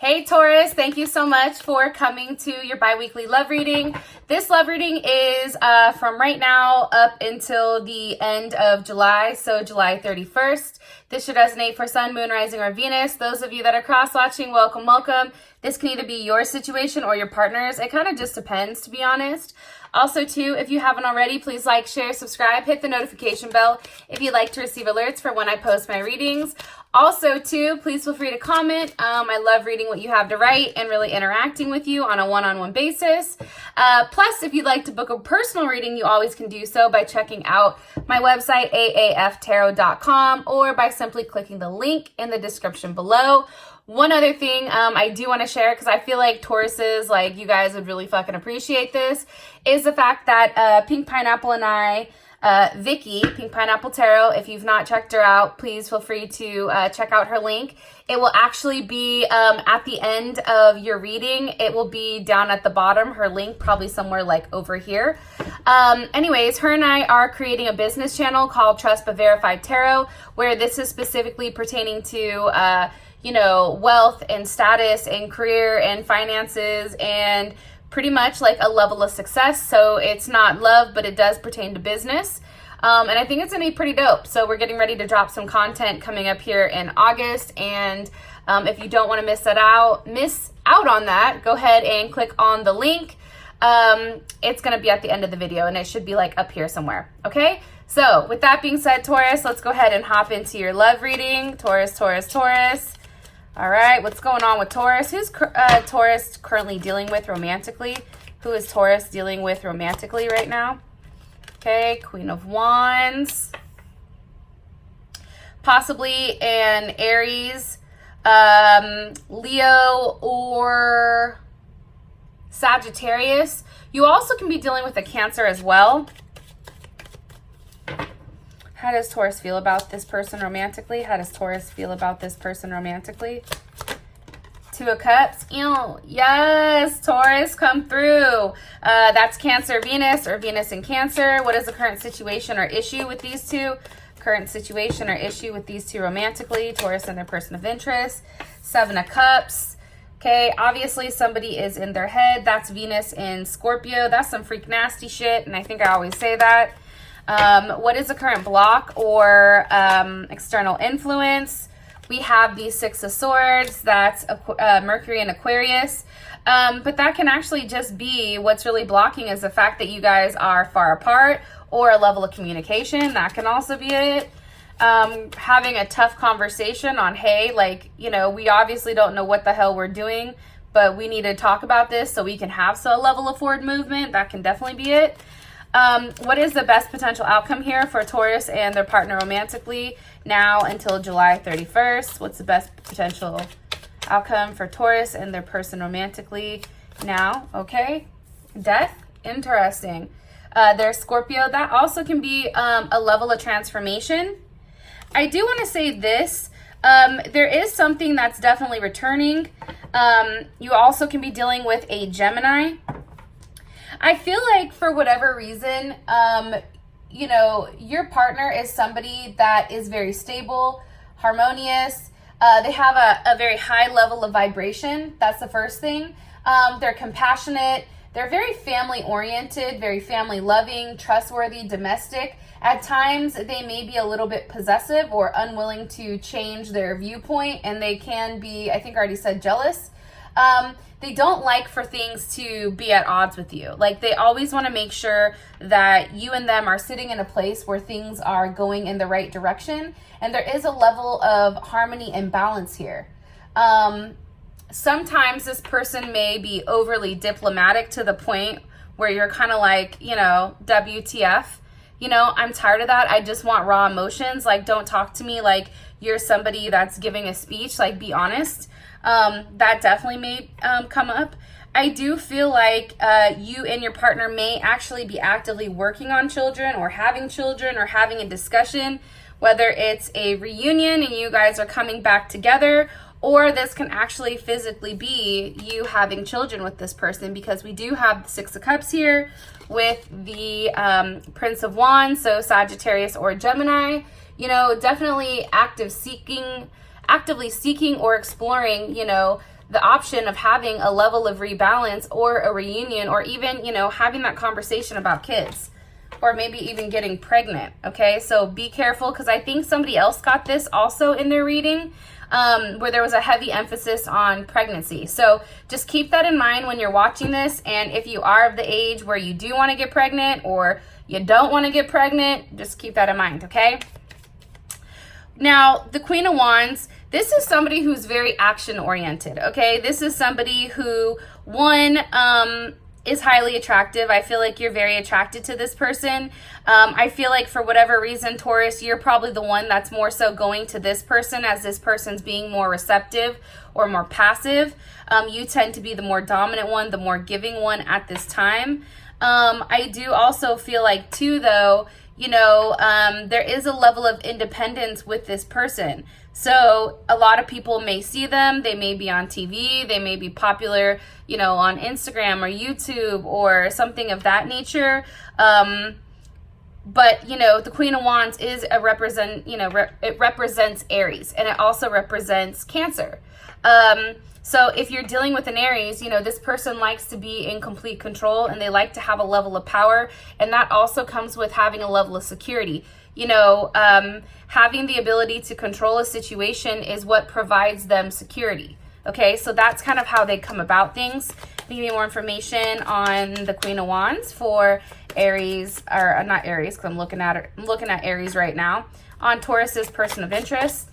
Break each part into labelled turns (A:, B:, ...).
A: Hey Taurus, thank you so much for coming to your bi-weekly love reading. This love reading is from right now up until the end of July, so July 31st. This should resonate for Sun, Moon, Rising, or Venus. Those of you that are cross-watching, welcome, welcome. This can either be your situation or your partner's. It kind of just depends, to be honest. Also, too, if you haven't already, please like, share, subscribe, hit the notification bell if you'd like to receive alerts for when I post my readings. Also, too, please feel free to comment. I love reading what you have to write and really interacting with you on a one-on-one basis. Plus, if you'd like to book a personal reading, you always can do so by checking out my website, aaftarot.com, or by simply clicking the link in the description below. One other thing I do want to share, because I feel like Tauruses, like you guys would really fucking appreciate this, is the fact that Pink Pineapple and I, Vicky, Pink Pineapple Tarot, if you've not checked her out, please feel free to check out her link. It will actually be at the end of your reading. It will be down at the bottom, her link, probably somewhere like over here. Anyways, her and I are creating a business channel called Trust But Verified Tarot, where this is specifically pertaining to you know, wealth and status and career and finances and pretty much like a level of success. So it's not love, but it does pertain to business. And I think it's gonna be pretty dope. So we're getting ready to drop some content coming up here in August. And if you don't want to miss out on that, go ahead and click on the link. It's gonna be at the end of the video and it should be like up here somewhere. Okay. So with that being said, Taurus, let's go ahead and hop into your love reading. Taurus, Taurus, Taurus. All right, what's going on with Taurus? Who's Taurus currently dealing with romantically? Who is Taurus dealing with romantically right now? Okay, Queen of Wands. Possibly an Aries, Leo, or Sagittarius. You also can be dealing with a Cancer as well. How does Taurus feel about this person romantically? How does Taurus feel about this person romantically? Two of Cups. Ew. Yes, Taurus, come through. That's Cancer, Venus, or Venus and Cancer. What is the current situation or issue with these two? Current situation or issue with these two romantically. Taurus and their person of interest. Seven of Cups. Okay, obviously somebody is in their head. That's Venus in Scorpio. That's some freak nasty shit, and I think I always say that. What is the current block or external influence? We have the Six of Swords. That's Mercury and Aquarius. But that can actually just be what's really blocking is the fact that you guys are far apart or a level of communication. That can also be it. Having a tough conversation on, hey, like, you know, we obviously don't know what the hell we're doing, but we need to talk about this so we can have a level of forward movement. That can definitely be it. What is the best potential outcome here for Taurus and their partner romantically now until July 31st? What's the best potential outcome for Taurus and their person romantically now? Okay. Death. Interesting. There's Scorpio. That also can be a level of transformation. I do want to say this. There is something that's definitely returning. You also can be dealing with a Gemini. I feel like for whatever reason, you know, your partner is somebody that is very stable, harmonious. They have a very high level of vibration. That's the first thing. They're compassionate. They're very family oriented, very family loving, trustworthy, domestic. At times, they may be a little bit possessive or unwilling to change their viewpoint, and they can be, I think I already said, jealous. They don't like for things to be at odds with you. Like, they always want to make sure that you and them are sitting in a place where things are going in the right direction. And there is a level of harmony and balance here. Sometimes this person may be overly diplomatic to the point where you're kind of like, you know, WTF. You know, I'm tired of that. I just want raw emotions. Like, don't talk to me like you're somebody that's giving a speech. Like, be honest. That definitely may come up. I do feel like you and your partner may actually be actively working on children or having a discussion, whether it's a reunion and you guys are coming back together, or this can actually physically be you having children with this person, because we do have the Six of Cups here with the Prince of Wands, so Sagittarius or Gemini. You know, definitely actively seeking or exploring, you know, the option of having a level of rebalance or a reunion, or even, you know, having that conversation about kids, or maybe even getting pregnant. Okay, so be careful, because I think somebody else got this also in their reading, where there was a heavy emphasis on pregnancy. So just keep that in mind when you're watching this. And if you are of the age where you do want to get pregnant, or you don't want to get pregnant, just keep that in mind, okay? Now, the Queen of Wands, this is somebody who's very action oriented, okay? This is somebody who, one, is highly attractive. I feel like you're very attracted to this person. I feel like for whatever reason, Taurus, you're probably the one that's more so going to this person, as this person's being more receptive or more passive. You tend to be the more dominant one, the more giving one at this time. I do also feel like too, though, you know, there is a level of independence with this person. So a lot of people may see them, they may be on TV, they may be popular, you know, on Instagram or YouTube or something of that nature. But, you know, the Queen of Wands is it represents Aries, and it also represents Cancer. So if you're dealing with an Aries, you know, this person likes to be in complete control, and they like to have a level of power. And that also comes with having a level of security. You know, having the ability to control a situation is what provides them security. Okay, so that's kind of how they come about things. Give me more information on the Queen of Wands for Aries, or not Aries, because I'm looking at Aries right now. On Taurus's person of interest.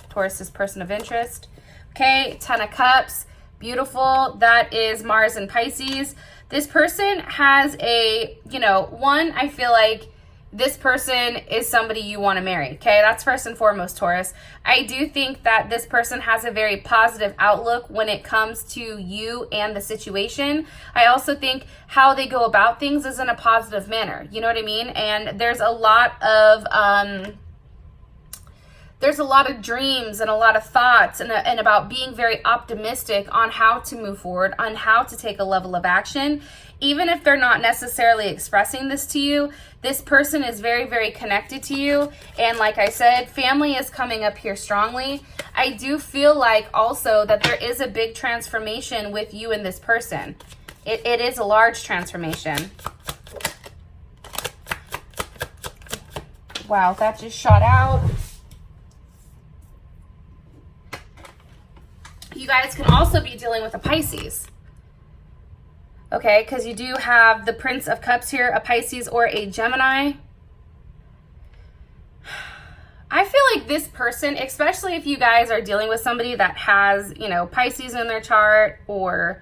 A: Okay, Ten of Cups. Beautiful. That is Mars and Pisces. This person has a, you know, one, I feel like this person is somebody you want to marry. Okay, that's first and foremost, Taurus. I do think that this person has a very positive outlook when it comes to you and the situation. I also think how they go about things is in a positive manner. You know what I mean? And there's a lot of dreams and a lot of thoughts and about being very optimistic on how to move forward, on how to take a level of action. Even if they're not necessarily expressing this to you, this person is very, very connected to you. And like I said, family is coming up here strongly. I do feel like also that there is a big transformation with you and this person. It is a large transformation. Wow, that just shot out. You guys can also be dealing with a Pisces. Okay, because you do have the Prince of Cups here, a Pisces or a Gemini. I feel like this person, especially if you guys are dealing with somebody that has, you know, Pisces in their chart or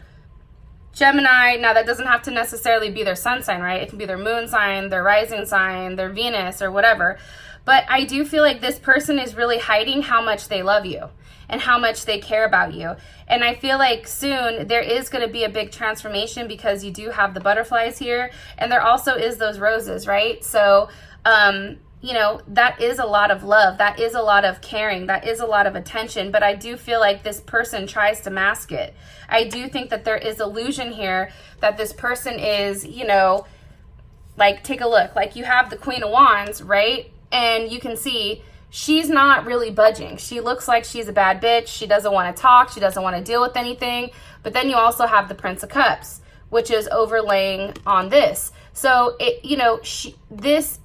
A: Gemini. Now, that doesn't have to necessarily be their sun sign, right? It can be their moon sign, their rising sign, their Venus, or whatever. But I do feel like this person is really hiding how much they love you and how much they care about you. And I feel like soon there is going to be a big transformation, because you do have the butterflies here, and there also is those roses, right? So, you know, that is a lot of love. That is a lot of caring. That is a lot of attention. But I do feel like this person tries to mask it. I do think that there is illusion here that this person is, you know, like, take a look. Like, you have the Queen of Wands, right? And you can see she's not really budging. She looks like she's a bad bitch. She doesn't want to talk. She doesn't want to deal with anything. But then you also have the Prince of Cups, which is overlaying on this. So, it, you know, this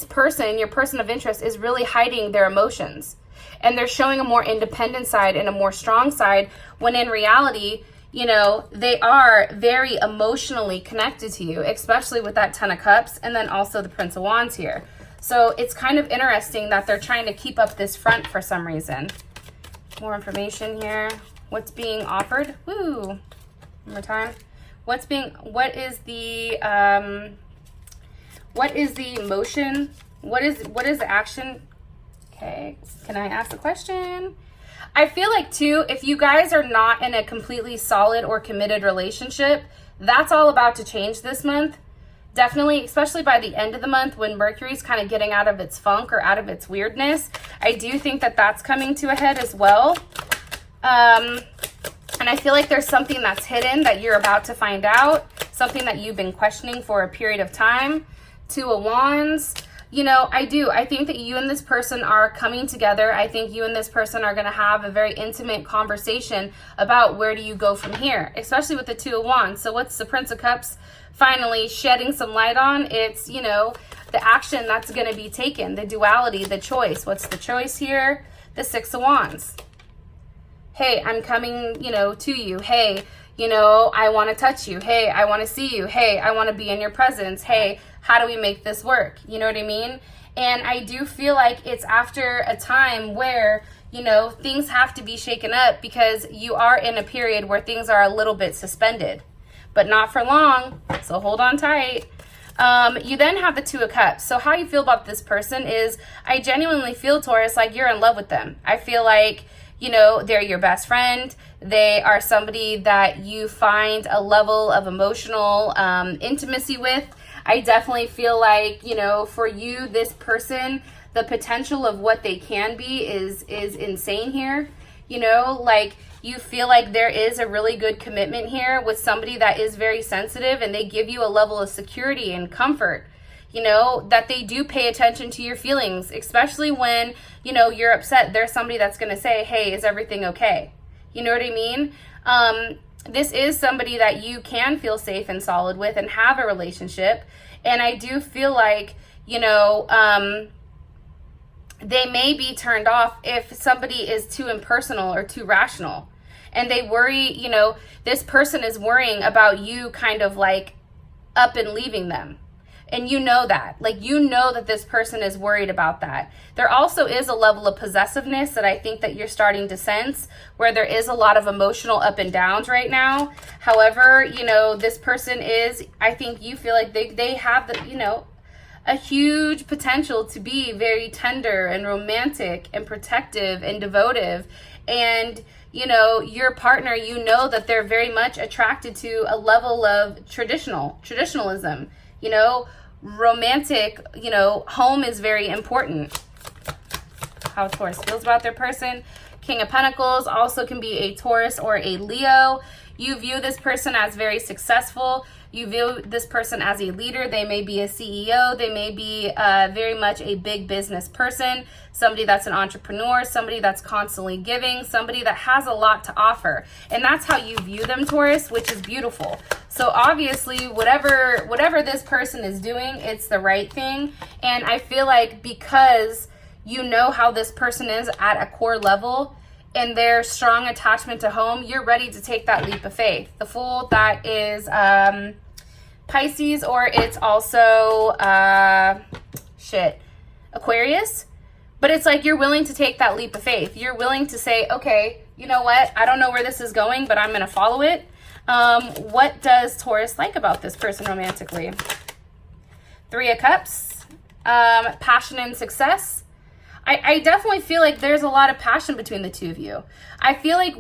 A: person, your person of interest, is really hiding their emotions. And they're showing a more independent side and a more strong side, when in reality, you know, they are very emotionally connected to you, especially with that Ten of Cups and then also the Prince of Wands here. So it's kind of interesting that they're trying to keep up this front for some reason. More information here. What's being offered? Woo. One more time. What is the emotion? What is the action? Okay, can I ask a question? I feel like too, if you guys are not in a completely solid or committed relationship, that's all about to change this month. Definitely, especially by the end of the month, when Mercury's kind of getting out of its funk or out of its weirdness. I do think that that's coming to a head as well. And I feel like there's something that's hidden that you're about to find out. Something that you've been questioning for a period of time. Two of Wands. you know, I do. I think that you and this person are coming together. I think you and this person are going to have a very intimate conversation about where do you go from here, especially with the Two of Wands. So what's the Prince of Cups finally shedding some light on? It's, you know, the action that's going to be taken, the duality, the choice. What's the choice here? The Six of Wands. Hey, I'm coming, you know, to you. Hey, you know, I want to touch you. Hey, I want to see you. Hey, I want to be in your presence. Hey, how do we make this work? You know what I mean? And I do feel like it's after a time where, you know, things have to be shaken up because you are in a period where things are a little bit suspended, but not for long. So hold on tight. You then have the Two of Cups. So how you feel about this person is, I genuinely feel, Taurus, like you're in love with them. I feel like, you know, they're your best friend. They are somebody that you find a level of emotional intimacy with. I definitely feel like, you know, for you, this person, the potential of what they can be is insane here. You know, like you feel like there is a really good commitment here with somebody that is very sensitive, and they give you a level of security and comfort. You know, that they do pay attention to your feelings, especially when, you know, you're upset. There's somebody that's going to say, hey, is everything okay? You know what I mean? This is somebody that you can feel safe and solid with and have a relationship. And I do feel like, you know, they may be turned off if somebody is too impersonal or too rational. And they worry, you know, this person is worrying about you kind of like up and leaving them. And you know that, like, you know that this person is worried about that. There also is a level of possessiveness that I think that you're starting to sense, where there is a lot of emotional up and downs right now. However, you know, this person is, I think you feel like they have the, you know, a huge potential to be very tender and romantic and protective and devotive. And, you know, your partner, you know that they're very much attracted to a level of traditionalism. You know, romantic, you know, home is very important. How Taurus feels about their person. King of Pentacles also can be a Taurus or a Leo. You view this person as very successful. You view this person as a leader. They may be a CEO. They may be very much a big business person, somebody that's an entrepreneur, somebody that's constantly giving, somebody that has a lot to offer. And that's how you view them, Taurus, which is beautiful. So obviously, whatever this person is doing, it's the right thing. And I feel like because you know how this person is at a core level, and their strong attachment to home, you're ready to take that leap of faith. The Fool, that is Pisces, or it's also Aquarius. But it's like you're willing to take that leap of faith. You're willing to say, okay, you know what? I don't know where this is going, but I'm going to follow it. What does Taurus like about this person romantically? Three of Cups, passion and success. I definitely feel like there's a lot of passion between the two of you. I feel like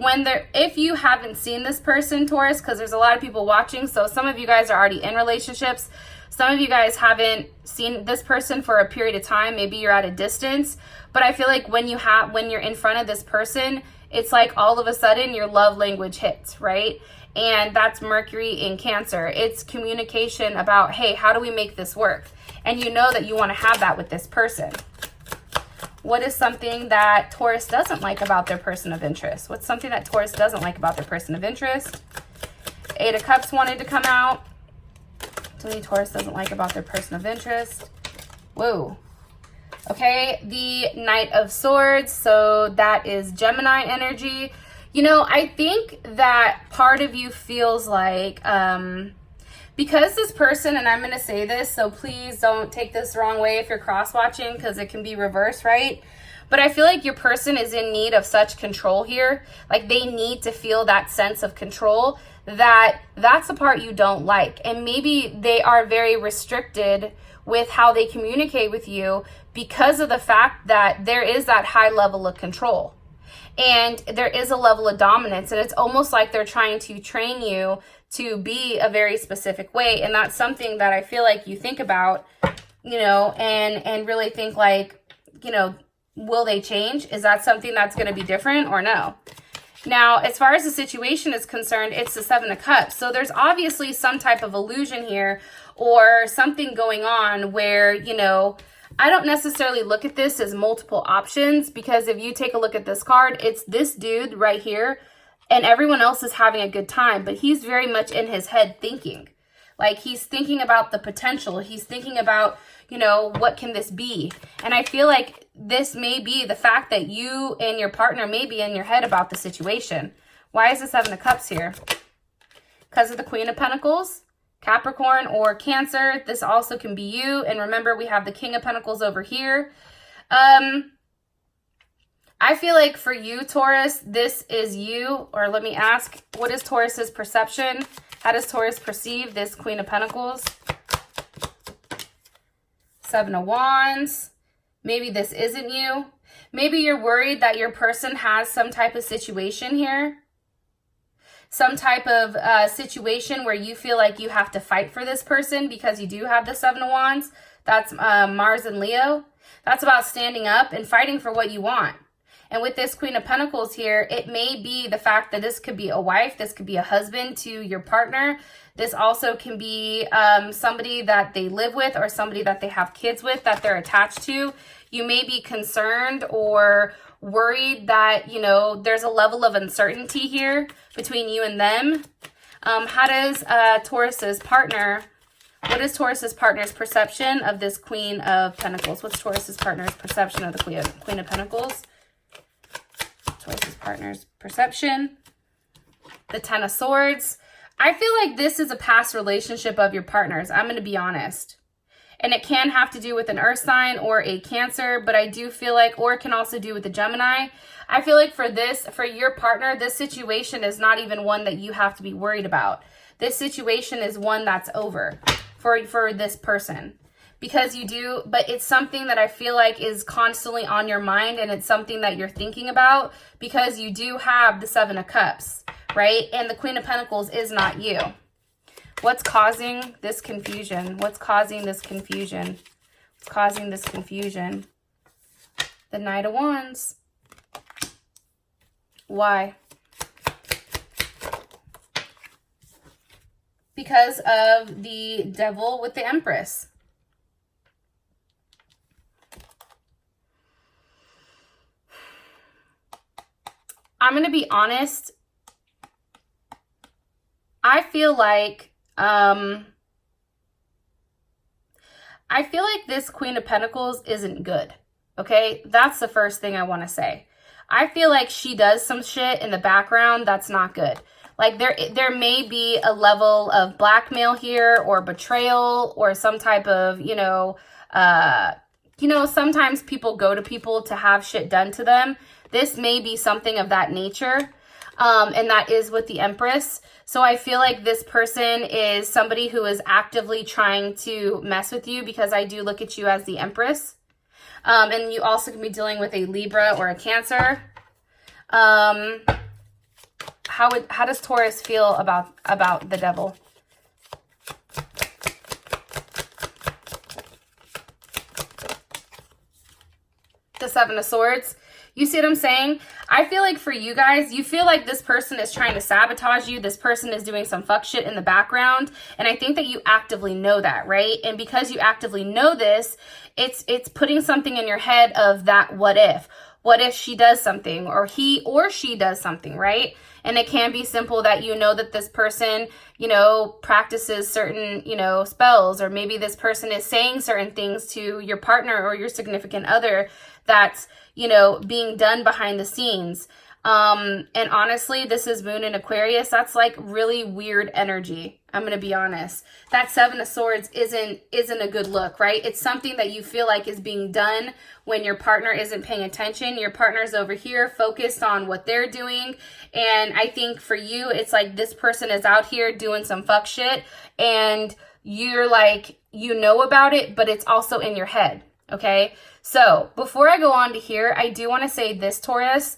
A: if you haven't seen this person, Taurus, because there's a lot of people watching, so some of you guys are already in relationships. Some of you guys haven't seen this person for a period of time. Maybe you're at a distance. But I feel like when you're in front of this person, it's like all of a sudden your love language hits, right? And that's Mercury in Cancer. It's communication about, hey, how do we make this work? And you know that you want to have that with this person. What is something that Taurus doesn't like about their person of interest? What's something that Taurus doesn't like about their person of interest? Eight of Cups wanted to come out. Something Taurus doesn't like about their person of interest. Whoa. Okay, the Knight of Swords. So that is Gemini energy. You know, I think that part of you feels like, because this person, and I'm going to say this, so please don't take this the wrong way if you're cross-watching, because it can be reversed, right? But I feel like your person is in need of such control here. Like they need to feel that sense of control, that's the part you don't like. And maybe they are very restricted with how they communicate with you because of the fact that there is that high level of control. And there is a level of dominance, and it's almost like they're trying to train you to be a very specific way. And that's something that I feel like you think about, you know, and really think like, you know, will they change? Is that something that's going to be different or no? Now, as far as the situation is concerned, it's the Seven of Cups. So there's obviously some type of illusion here or something going on where, you know, I don't necessarily look at this as multiple options, because if you take a look at this card, it's this dude right here and everyone else is having a good time, but he's very much in his head thinking. Like, he's thinking about the potential. He's thinking about, you know, what can this be? And I feel like this may be the fact that you and your partner may be in your head about the situation. Why is the Seven of Cups here? Because of the Queen of Pentacles, Capricorn or Cancer. This also can be you. And remember, we have the King of Pentacles over here. I feel like for you, Taurus, this is you. Or let me ask, what is Taurus's perception? How does Taurus perceive this Queen of Pentacles? Seven of Wands. Maybe this isn't you. Maybe you're worried that your person has some type of situation here. Some type of situation where you feel like you have to fight for this person because you do have the Seven of Wands. That's Mars and Leo. That's about standing up and fighting for what you want. And with this Queen of Pentacles here, it may be the fact that this could be a wife, this could be a husband to your partner. This also can be somebody that they live with or somebody that they have kids with that they're attached to. You may be concerned or worried that, you know, there's a level of uncertainty here between you and them. How does Taurus's partner, what is Taurus's partner's perception of this Queen of Pentacles? What's Taurus's partner's perception of the Queen of Pentacles? Taurus's partner's perception. The Ten of Swords. I feel like this is a past relationship of your partner's. I'm going to be honest. And it can have to do with an earth sign or a Cancer, but I do feel like, or it can also do with a Gemini. I feel like for this, for your partner, this situation is not even one that you have to be worried about. This situation is one that's over for this person. Because you do, but it's something that I feel like is constantly on your mind, and it's something that you're thinking about because you do have the Seven of Cups, right? And the Queen of Pentacles is not you. What's causing this confusion? What's causing this confusion? What's causing this confusion? The Knight of Wands. Why? Because of the Devil with the Empress. I'm going to be honest. I feel like this Queen of Pentacles isn't good. Okay? That's the first thing I want to say. I feel like she does some shit in the background that's not good. Like there may be a level of blackmail here or betrayal or some type of, sometimes people go to people to have shit done to them. This may be something of that nature. And that is with the Empress. So I feel like this person is somebody who is actively trying to mess with you, because I do look at you as the Empress. And you also can be dealing with a Libra or a Cancer. How does Taurus feel about the Devil? The Seven of Swords. You see what I'm saying? I feel like for you guys, you feel like this person is trying to sabotage you. This person is doing some fuck shit in the background. And I think that you actively know that, right? And because you actively know this, it's putting something in your head of that what if. What if she does something, or he or she does something, right? And it can be simple that you know that this person, practices certain, spells, or maybe this person is saying certain things to your partner or your significant other that's, being done behind the scenes. And honestly, this is Moon in Aquarius. That's like really weird energy. I'm going to be honest. That Seven of Swords isn't a good look, right? It's something that you feel like is being done when your partner isn't paying attention. Your partner's over here focused on what they're doing. And I think for you, it's like this person is out here doing some fuck shit, and you're like, about it, but it's also in your head. Okay. So before I go on to here, I do want to say this, Taurus.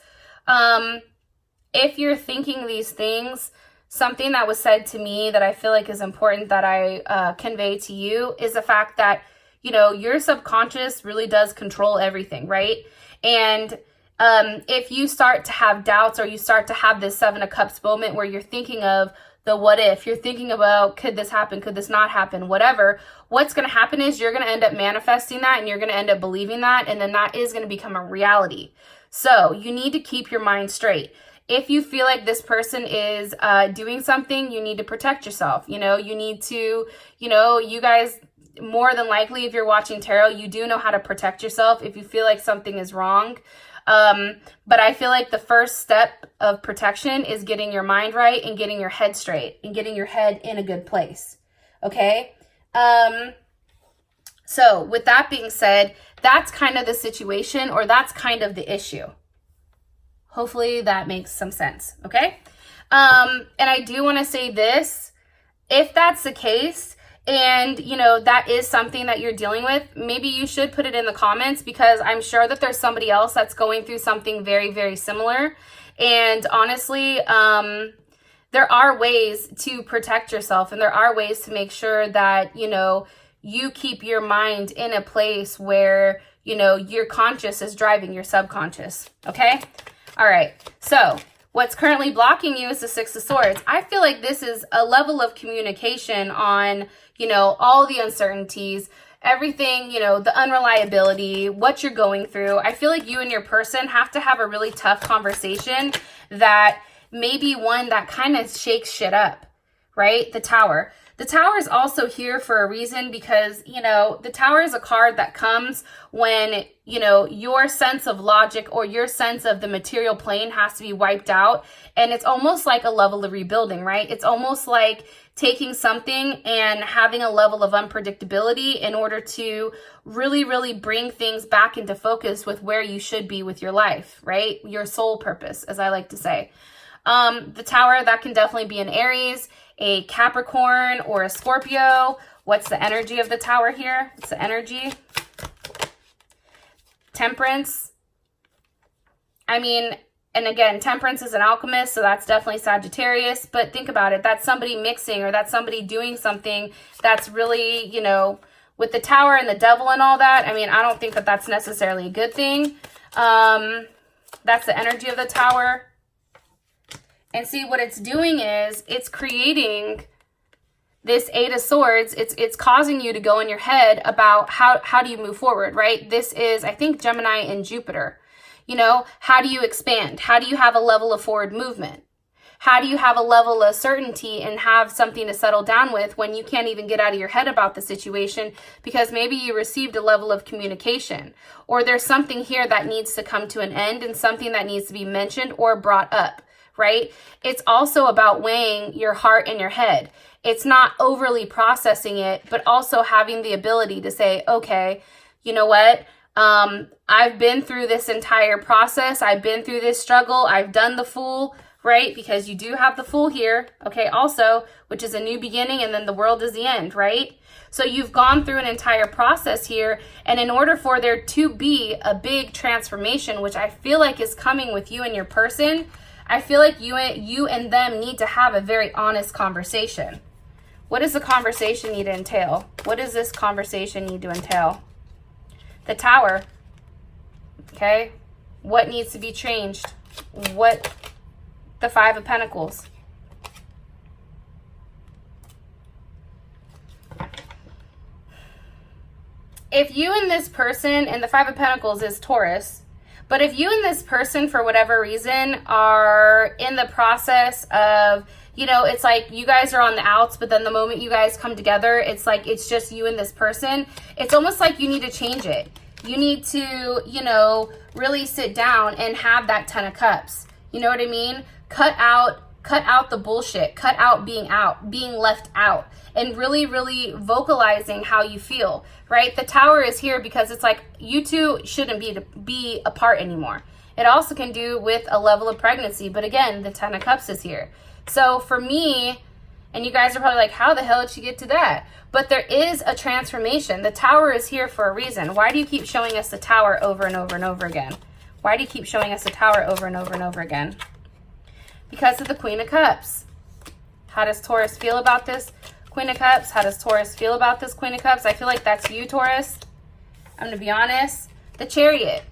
A: If you're thinking these things, something that was said to me that I feel like is important that I convey to you is the fact that, your subconscious really does control everything, right? And if you start to have doubts, or you start to have this Seven of Cups moment where you're thinking of the what if. You're thinking about, could this happen? Could this not happen? Whatever. What's going to happen is you're going to end up manifesting that, and you're going to end up believing that, and then that is going to become a reality. So you need to keep your mind straight. If you feel like this person is doing something, you need to protect yourself. You know, you need to, you know, you guys, more than likely, if you're watching tarot, you do know how to protect yourself if you feel like something is wrong. But I feel like the first step of protection is getting your mind right and getting your head straight and getting your head in a good place. Okay? So with that being said, that's kind of the situation, or that's kind of the issue. Hopefully that makes some sense. Okay? And I do want to say this, if that's the case, and, you know, that is something that you're dealing with, maybe you should put it in the comments, because I'm sure that there's somebody else that's going through something very, very similar. And honestly, there are ways to protect yourself, and there are ways to make sure that, you know, you keep your mind in a place where, you know, your conscious is driving your subconscious. Okay? All right. So what's currently blocking you is the Six of Swords. I feel like this is a level of communication on, you know, all the uncertainties, everything, you know, the unreliability, what you're going through. I feel like you and your person have to have a really tough conversation that maybe one that kind of shakes shit up, right? The Tower. The Tower is also here for a reason, because, you know, the Tower is a card that comes when, you know, your sense of logic or your sense of the material plane has to be wiped out. And it's almost like a level of rebuilding, right? It's almost like taking something and having a level of unpredictability in order to really, really bring things back into focus with where you should be with your life, right? Your soul purpose, as I like to say. The Tower, that can definitely be an Aries, a Capricorn, or a Scorpio. What's the energy of the Tower here? It's the energy. Temperance. I mean, and again, Temperance is an alchemist, so that's definitely Sagittarius. But think about it. That's somebody mixing, or that's somebody doing something that's really, you know, with the Tower and the Devil and all that. I mean, I don't think that that's necessarily a good thing. That's the energy of the Tower. And see, what it's doing is it's creating this Eight of Swords. It's causing you to go in your head about how do you move forward, right? This is, I think, Gemini and Jupiter. You know, how do you expand? How do you have a level of forward movement? How do you have a level of certainty and have something to settle down with when you can't even get out of your head about the situation because maybe you received a level of communication, or there's something here that needs to come to an end and something that needs to be mentioned or brought up, right? It's also about weighing your heart and your head. It's not overly processing it, but also having the ability to say, okay, you know what? I've been through this entire process. I've been through this struggle. I've done the Fool, right? Because you do have the Fool here, okay, also, which is a new beginning, and then the World is the end, right? So you've gone through an entire process here, and in order for there to be a big transformation, which I feel like is coming with you and your person, I feel like you and them need to have a very honest conversation. What does the conversation need to entail? What does this conversation need to entail? The Tower, okay? What needs to be changed? What? The Five of Pentacles. If you and this person, and the Five of Pentacles is Taurus, but if you and this person, for whatever reason, are in the process of, you know, it's like you guys are on the outs, but then the moment you guys come together, it's like it's just you and this person. It's almost like you need to change it. You need to, you know, really sit down and have that Ten of Cups. You know what I mean? Cut out the bullshit. Cut out, being left out, and really, really vocalizing how you feel, right? The Tower is here because it's like you two shouldn't be apart anymore. It also can do with a level of pregnancy, but again, the Ten of Cups is here. So for me, and you guys are probably like, how the hell did she get to that? But there is a transformation. The Tower is here for a reason. Why do you keep showing us the Tower over and over and over again? Why do you keep showing us the Tower over and over and over again? Because of the Queen of Cups. How does Taurus feel about this Queen of Cups? How does Taurus feel about this Queen of Cups? I feel like that's you, Taurus. I'm going to be honest. The Chariot.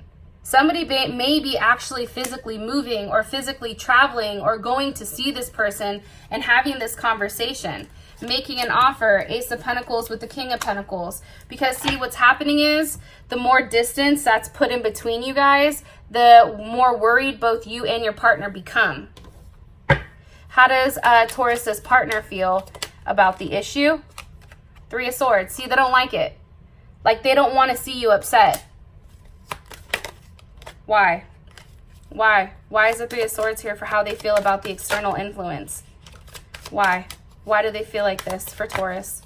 A: Somebody may be actually physically moving or physically traveling or going to see this person and having this conversation, making an offer. Ace of Pentacles with the King of Pentacles. Because see, what's happening is the more distance that's put in between you guys, the more worried both you and your partner become. How does Taurus's partner feel about the issue? Three of Swords. See, they don't like it. Like, they don't want to see you upset. Why? Why? Why is the Three of Swords here for how they feel about the external influence? Why? Why do they feel like this for Taurus?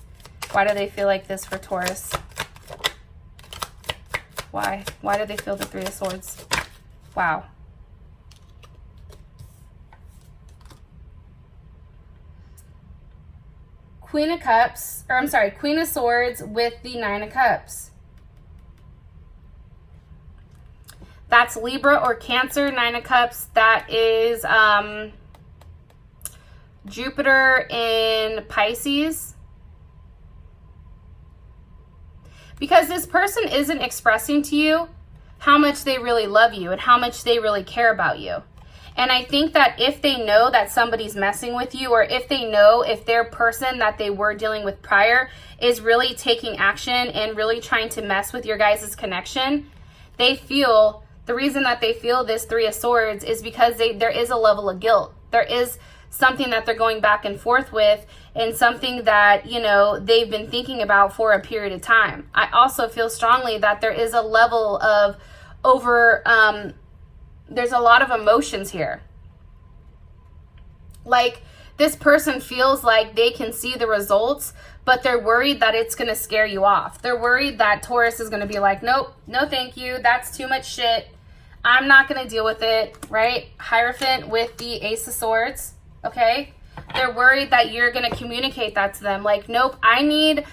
A: Why do they feel like this for Taurus? Why? Why do they feel the Three of Swords? Wow. Queen of Cups, or I'm sorry, Queen of Swords with the Nine of Cups. That's Libra or Cancer. Nine of Cups, that is Jupiter in Pisces. Because this person isn't expressing to you how much they really love you and how much they really care about you. And I think that if they know that somebody's messing with you, or if they know if their person that they were dealing with prior is really taking action and really trying to mess with your guys' connection, they feel, the reason that they feel this Three of Swords is because there is a level of guilt. There is something that they're going back and forth with, and something that, you know, they've been thinking about for a period of time. I also feel strongly that there is a level of there's a lot of emotions here. Like, this person feels like they can see the results, but they're worried that it's going to scare you off. They're worried that Taurus is going to be like, nope, no thank you, that's too much shit, I'm not going to deal with it, right? Hierophant with the Ace of Swords, okay? They're worried that you're going to communicate that to them. Like, nope, I need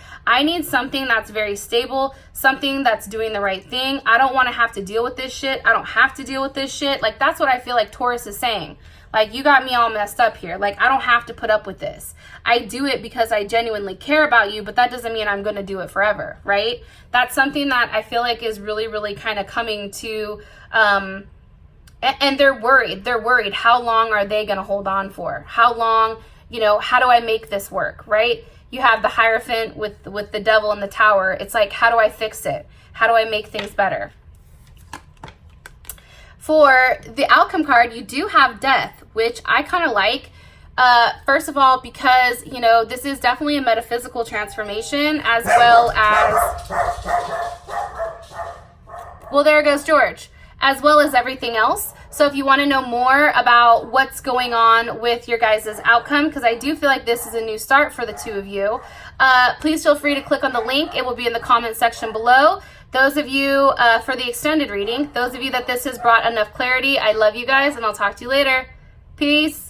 A: something that's very stable, something that's doing the right thing. I don't want to have to deal with this shit. I don't have to deal with this shit. Like, that's what I feel like Taurus is saying. Like, you got me all messed up here. Like, I don't have to put up with this. I do it because I genuinely care about you, but that doesn't mean I'm going to do it forever, right? That's something that I feel like is really, really kind of coming to, and they're worried. They're worried. How long are they going to hold on for? How long, you know, how do I make this work, right? You have the Hierophant with the Devil in the Tower. It's like, how do I fix it? How do I make things better? For the outcome card, you do have Death, which I kind of like. First of all, because, you know, this is definitely a metaphysical transformation, as well as, well, there goes George, as well as everything else. So if you want to know more about what's going on with your guys' outcome, because I do feel like this is a new start for the two of you, please feel free to click on the link. It will be in the comment section below. Those of you for the extended reading, those of you that this has brought enough clarity, I love you guys, and I'll talk to you later. Peace.